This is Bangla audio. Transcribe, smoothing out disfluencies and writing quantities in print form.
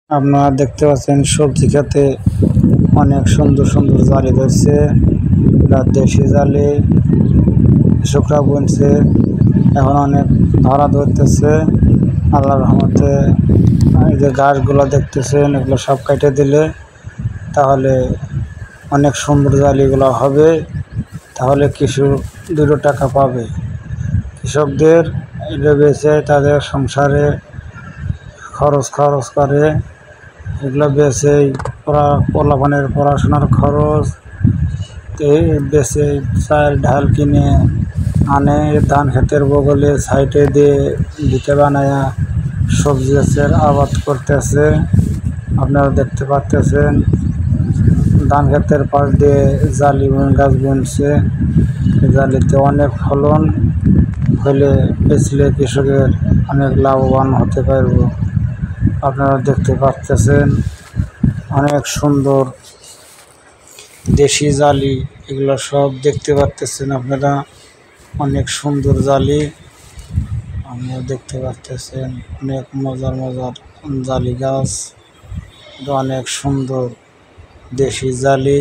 আপনারা দেখতে পাচ্ছেন সবজি খেতে অনেক সুন্দর সুন্দর জালি ধরছে। দেশি জালি শুকরা বুনছে, এখন অনেক ধরা ধরতেছে। আল্লাহর রহমতে এই যে গাছগুলো দেখতেছেন, এগুলো সব কেটে দিলে তাহলে অনেক সুন্দর জালিগুলো হবে, তাহলে কৃষক দুটো টাকা পাবে। কৃষকদের এটা বেচে তাদের সংসারে খরচ করে, এগুলো বেচেই পোলাপানের পড়াশোনার খরচ, বেচে চাল ঢাল কিনে আনে। ধান ক্ষেতের বগলে সাইডে দিয়ে ভিটে বানায়া সবজি গাছের আবাদ করতেছে। আপনারা দেখতে পাচ্ছেন ধান ক্ষেতের পাশ দিয়ে জালি গাছ বুনছে। জালিতে অনেক ফলন হলে বেচলে কৃষকের অনেক লাভবান হতে পারবে। আপনারা দেখতে পাচ্ছেন অনেক সুন্দর দেশি জালি, এগুলো সব দেখতে পাচ্ছেন আপনারা, অনেক সুন্দর জালি। আপনারা দেখতে পাচ্ছেন অনেক মজার মজার জালি গাছ, অনেক সুন্দর দেশি জালি।